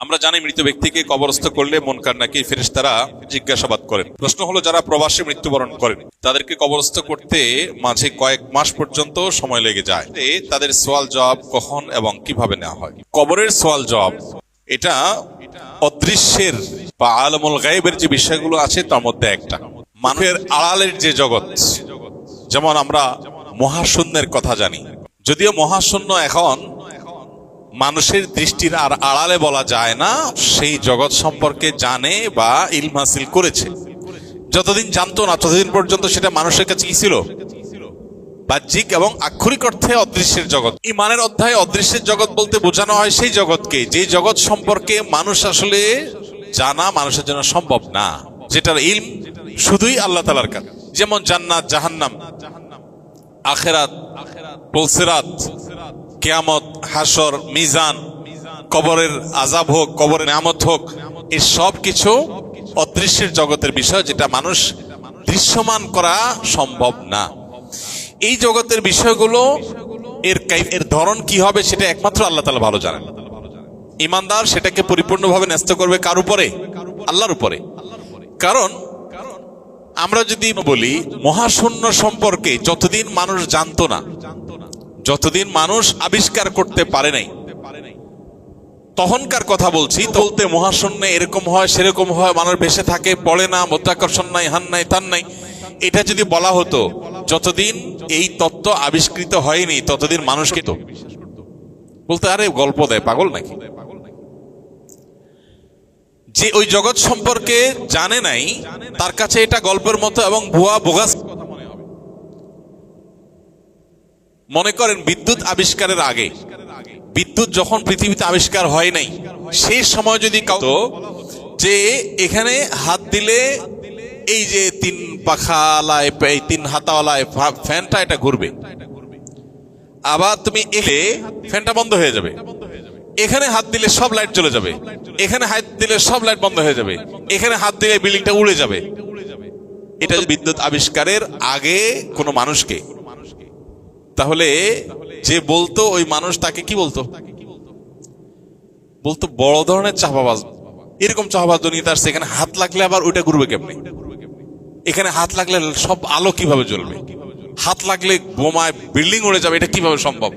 আমরা জানি মৃত ব্যক্তিকে কবরস্থ করলে মুনকার নাকির ফেরেশতারা জিজ্ঞাসাবাদ করেন। প্রশ্ন হলো, যারা প্রবাসে মৃত্যুবরণ করেন তাদেরকে কবরস্থ করতে মাঝে কয়েক মাস পর্যন্ত সময় লেগে যায়। তাদের সওয়াল জবাব কখন এবং কিভাবে নেওয়া হয়? কবরের সওয়াল জবাব এটা অদৃশ্যের বা আলমুল গায়েবের যে বিষয়গুলো আছে তার মধ্যে একটা। মানুষের আড়ালের যে জগৎ, যেমন আমরা মহাশূন্যের কথা জানি, যদিও মহাশূন্য এখন মানুষের দৃষ্টির আর আড়ালে বলা যায় না, সেই জগৎ সম্পর্কে জানে বা ইলম হাসিল করেছে। যতদিন জানতো না ততদিন পর্যন্ত সেটা মানুষের কাছে কি ছিল? বাহ্যিক এবং আক্ষরিক অর্থে অদৃশ্যের জগৎ। ঈমানের অধ্যায়ে অদৃশ্যের জগৎ বলতে বোঝানো হয় সেই জগৎকে যে জগৎ সম্পর্কে মানুষ আসলে জানা মানুষের জন্য সম্ভব না, যেটার ইলম শুধুই আল্লাহ তাআলার কাছে। যেমন জান্নাত, জাহান্নাম, আখিরাত, পুলসিরাত, কিয়ামত, হাসর, মিজান, কবরের আযাব হোক, কবরের নিয়ামত হোক, এই সব কিছু অদৃশ্যের জগতের বিষয়, যেটা মানুষ দৃশ্যমান করা সম্ভব না। এই জগতের বিষয়গুলো এর ধরন কি হবে সেটা একমাত্র আল্লাহ তাআলা ভালো জানেন। ঈমানদার সেটাকে পরিপূর্ণভাবে ন্যস্ত করবে কার উপরে? আল্লাহর উপরে। কারণ আমরা যদি বলি মহাশূন্য সম্পর্কে যতদিন মানুষ জানতো না, যতদিন মানুষ আবিষ্কার করতে পারে নাই, তখনকার কথা বলছি। বলতে মহাশূন্যে এরকম হয় সেরকম হয়, মানুষ ভেসে থাকে, পড়ে না, মধ্যাকর্ষণ নাই, হান নাই, তান নাই, এটা যদি বলা হতো যতদিন এই তত্ত্ব আবিষ্কৃত হয়নি ততদিন মানুষকে তো বলতে আরে গল্প দেয়, পাগল নাকি। যে ওই জগৎ সম্পর্কে জানে নাই তার কাছে এটা গল্পের মতো এবং ভুয়া বোগাস মনে করেন। বিদ্যুৎ আবিষ্কারের আগে, বিদ্যুৎ যখন পৃথিবীতে আবিষ্কার হয় নাই, সেই সময় যদি কাউকে যে এখানে হাত দিলে এই যে তিন পাখালায়, এই তিন হাতাওয়ালায় ফ্যানটা এটা ঘুরবে, আবার তুমি এলে ফ্যানটা বন্ধ হয়ে যাবে, এখানে হাত দিলে সব লাইট চলে যাবে, এখানে হাত দিলে সব লাইট বন্ধ হয়ে যাবে, এখানে হাত দিলে বিল্ডিংটা উড়ে যাবে। এটা বিদ্যুৎ আবিষ্কারের আগে কোনো মানুষকে, তাহলে যে বলতো ওই মানুষ তাকে কি বলতো? বলতো বড় ধরনের চাপাবাজ। এরকম চাপাবাজ দুনিয়াতে আসছে, এখানে হাত লাগলে আবার ওইটা ঘুরবে কেমনে, এখানে হাত লাগলে সব আলো কিভাবে জ্বলবে, হাত লাগলে বোমায় বিল্ডিং উড়ে যাবে, এটা কিভাবে সম্ভব?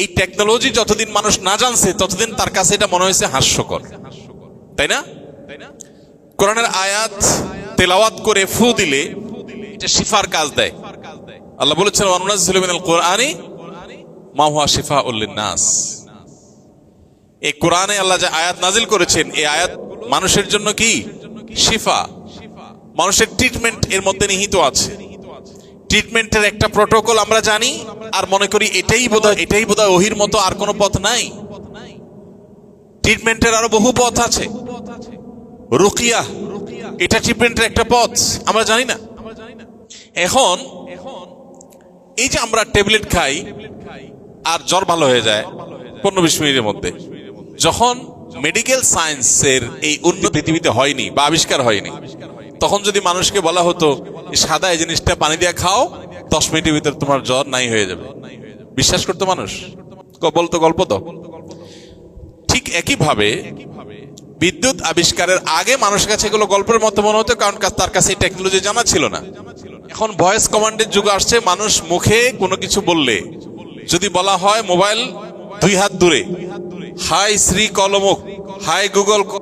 এই টেকনোলজি যতদিন মানুষ না জানছে ততদিন তার কাছে এটা মনে হয়েছে হাস্যকর, তাই না? কোরআনের আয়াত তেলাওয়াত করে ফু দিলে এটা শিফার কাজ দেয়। আল্লাহ বলেছেন ওয়ানুনাজ্জিলু মিনাল কুরআনি মা হুয়া শিফাউল লিন-নাস। এই কোরআনে আল্লাহ যে আয়াত নাজিল করেছেন, এই আয়াত মানুষের জন্য কি শিফা, মানুষের ট্রিটমেন্ট এর মধ্যে নিহিত আছে। ট্রিটমেন্টের একটা প্রটোকল আমরা জানি আর মনে করি এটাই বোধহয় ওহির মতো আর কোনো পথ নাই। ট্রিটমেন্টের আরো বহু পথ আছে। রুকিয়া এটা ট্রিটমেন্টের একটা পথ, আমরা জানি না। এখন এই যে আমরা ট্যাবলেট খাই আর জ্বর ভালো হয়ে যায় 15-20 মিনিটের মধ্যে, যখন মেডিকেল সায়েন্সের এই উন্নতি পৃথিবীতে হয়নি বা আবিষ্কার হয়নি, তখন যদি মানুষকে বলা হতো সাদা এই জিনিসটা পানি দিয়ে খাও, 10 মিনিটের ভিতর তোমার জ্বর নাই হয়ে যাবে, বিশ্বাস করতো মানুষ? বলতো গল্প তো। ঠিক একই ভাবে বিদ্যুৎ আবিষ্কারের আগে মানুষের কাছে এগুলো গল্পের মতো মনে হতো, কারণ তার কাছে এই টেকনোলজি জানা ছিল না। এখন ভয়েস কমান্ডের যুগ আসছে, মানুষ মুখে কোনো কিছু বললে যদি বলা হয় মোবাইল 2 হাত দূরে, হাই শ্রী কলমুক,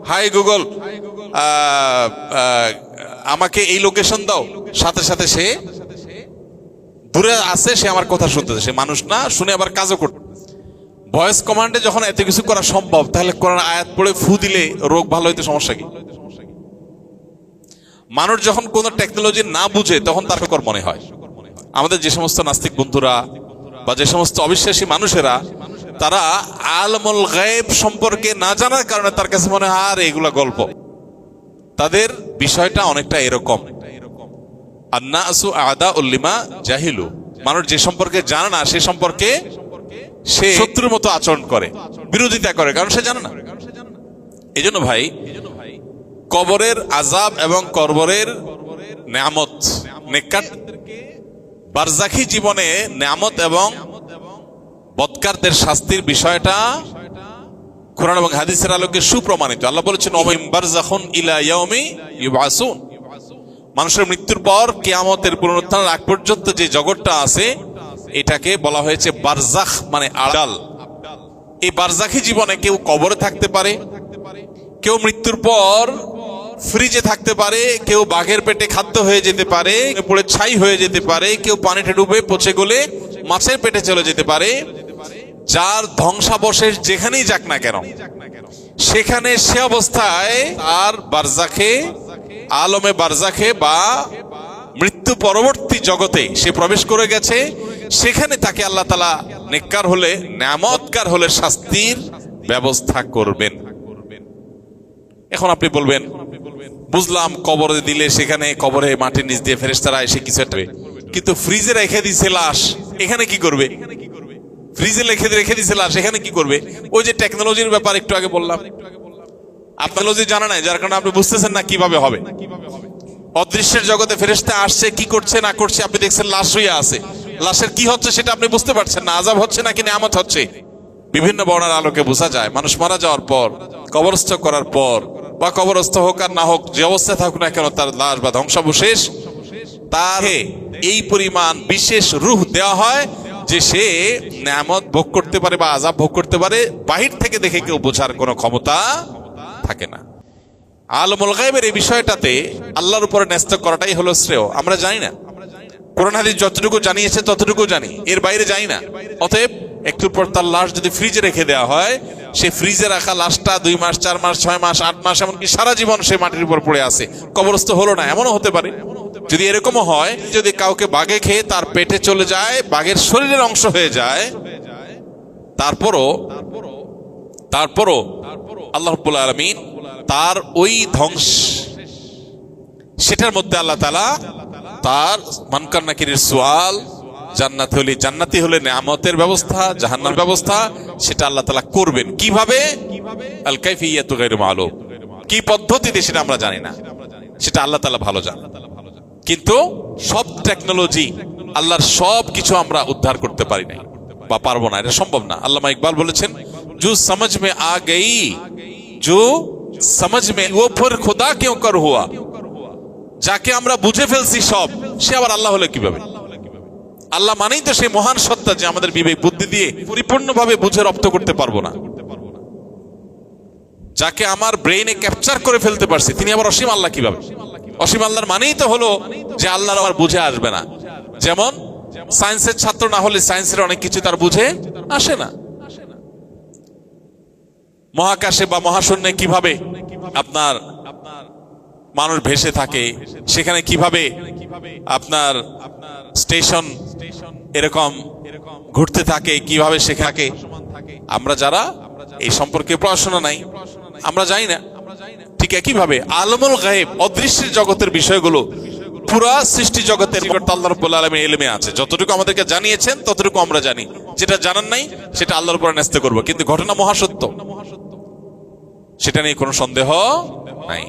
হাই গুগল আমাকে এই লোকেশন দাও, সাথে সাথে সে দূরে আছে, সে আমার কথা শুনতেছে, সে মানুষ না, শুনে আবার কাজও করতে। ভয়েস কমান্ডে যখন এত কিছু করা সম্ভব, তাহলে কোরআন আয়াত পড়ে ফু দিলে রোগ ভালো হইতে সমস্যা কি? মানুষ যখন কোন টেকনোলজি না বুঝে তখন তার কর মনে হয়। আমাদের যে সমস্ত নাস্তিক বন্ধুরা বা যে সমস্ত অবিশ্বাসী মানুষেরা, তারা আলমুল গায়েব সম্পর্কে না জানার কারণে তার কাছে মনে হয় আর এগুলা গল্প। তাদের বিষয়টা অনেকটা এরকম, আন্নাসু আদাউল লিমা জাহিলু। মানুষ যে সম্পর্কে জানে না সে সম্পর্কে সে শত্রুর মতো আচরণ করে, বিরোধিতা করে, কারণ সে জানে না। এই জন্য ভাই, কবরের আযাব এবং কবরের নিয়ামত, নেকাত বারজাখী জীবনে নিয়ামত এবং বদকারদের শাস্তির বিষয়টা কোরআন এবং হাদিসের আলোকে সুপ্রমাণিত। আল্লাহ বলেছেন ওয়ামিন বারযাখুন ইলা ইয়াউমি ইউবআসুন, মানুষের মৃত্যুর পর কিয়ামতের পুনরুত্থানের আগ পর্যন্ত যে জগৎটা আছে এটাকে বলা হয়েছে বারজাখ, মানে আড়াল। এই বারজাখী জীবনে কেউ কবরে থাকতে পারে, কেউ মৃত্যুর পর ফ্রিজে থাকতে পারে, কেউ বাঘের পেটে খাদ্য হয়ে যেতে পারে, পড়ে ছাই হয়ে যেতে পারে, কেউ পানিতে ডুবে পচে গলে মাছের পেটে চলে যেতে পারে। যার ধ্বংসাবশেষ যেখানেই যাক না কেন, সেখানে সে অবস্থায় আর বারজাখে, আলমে বারজাখে বা মৃত্যু পরবর্তী জগতে সে প্রবেশ করে গেছে। সেখানে তাকে আল্লাহ তাআলা নেককার হলে, নেয়ামতকার হলে শাস্তির ব্যবস্থা করবেন। এখন আপনি বলবেন, বুঝলাম কবরে দিলে সেখানে কবরে মাটির নিচ দিয়ে ফেরেশতারা এসে কিছু একটা, কিন্তু ফ্রিজে রেখে দিছে লাশ, এখানে কি করবে? ফ্রিজে রেখে দিছে লাশ, এখানে কি করবে? ওই যে টেকনোলজির ব্যাপার একটু আগে বললাম, আপনার জানা নাই, যার কারণে আপনি বুঝতেছেন না কিভাবে হবে। অদৃশ্যের জগতে ফেরেশতা আসছে, কি করছে না করছে আপনি দেখছেন, লাশ হয়ে আছে, লাশের কি হচ্ছে সেটা আপনি বুঝতে পারছেন না, আযাব হচ্ছে নাকি নেয়ামত হচ্ছে। বিভিন্ন বর্ণার আলোকে বোঝা যায় মানুষ মারা যাওয়ার পর, কবরস্থ করার পর, বা কবরস্থ হোক আর না হোক, যে অবস্থায় থাকুক না কেন, তার লাশ বা ধ্বংসাবশেষ তার এই পরিমাণ বিশেষ রূহ দেওয়া হয় যে সে নেয়ামত ভোগ করতে পারে বা আযাব ভোগ করতে পারে, বাহির থেকে দেখে কেউ বোঝার কোনো ক্ষমতা থাকে না। আলমুল গায়বের এই বিষয়টাতে আল্লাহর উপরে ন্যস্ত করাটাই হলো শ্রেয়। আমরা জানি না, কোরআন হাদিস যতটুকু জানিয়েছে ততটুকু জানি, এর বাইরে জানি না। অতএব একটু পর তার লাশ যদি ফ্রিজে রেখে দেওয়া হয়, সে ফ্রিজে রাখা লাশটা 2 মাস 4 মাস 6 মাস 8 মাস এমনকি সারা জীবন সে মাটির উপর পড়ে আছে, কবরস্থ হলো না, এমনও হতে পারে। যদি এরকমও হয়, যদি কাউকে বাঘে খেয়ে তার পেটে চলে যায়, বাঘের শরীরের অংশ হয়ে যায়, তারপরও আল্লাহ রাব্বুল আলামিন তার ওই ধ্বংস, সেটার মধ্যে আল্লাহ তাআলা তার মানকার নাকিরের সোয়াল, জান্নাতি হলে নেয়ামতের ব্যবস্থা, জাহান্নামের ব্যবস্থা, সেটা আল্লাহ তাআলা করবেন। কিভাবে? আল কাইফিয়াতু গায়রু মালুম, কি পদ্ধতিতে সেটা আমরা জানি না, সেটা আল্লাহ তাআলা ভালো জানেন। কিন্তু সব টেকনোলজি, আল্লাহর সব কিছু আমরা উদ্ধার করতে পারি না বা পারবো না, এটা সম্ভব না। আল্লামা ইকবাল বলেছেন, জো সমঝ মে আ গই, জো সমঝ মে ও ফির খুদা কিউ কর হুয়া, যাকে আমরা বুঝে ফেলছি সব, সে আবার আল্লাহ হলে কিভাবে? আল্লাহ মানেই তো সেই মহান সত্তা যে আমাদের বিবেক বুদ্ধি দিয়ে পরিপূর্ণভাবে বুঝে রপ্ত করতে পারবো না। যাকে আমার ব্রেইনে ক্যাপচার করে ফেলতে পারছি, তিনি আবার অসীম আল্লাহ কিভাবে? অসীম আল্লাহর মানেই তো হলো যে আল্লাহর আবার বুঝে আসবে না। যেমন সায়েন্সের ছাত্র না হলে সায়েন্সের অনেক কিছু তার বুঝে আসে না। মহাকাশে বা মহাশূন্যে কিভাবে আপনার মানুষ ভেসে থাকে, সেখানে কিভাবে আপনার স্টেশন এরকম ঘুরতে থাকে, কিভাবে সেখানে আমরা যারা এই সম্পর্কে পড়াশোনা নাই, আমরা জানি না। ঠিক একইভাবে আলমুল গায়ব, অদৃশ্যের জগতের বিষয়গুলো পুরা সৃষ্টি জগতের আল্লাহ রাব্বুল আলামিনের ইলমে আছে। যতটুকু আমাদেরকে জানিয়েছেন ততটুকু আমরা জানি, যেটা জানার নাই সেটা আল্লাহর উপর ন্যস্ত করব। কিন্তু ঘটনা মহাসত্য, সেটা নিয়ে কোনো সন্দেহ নাই।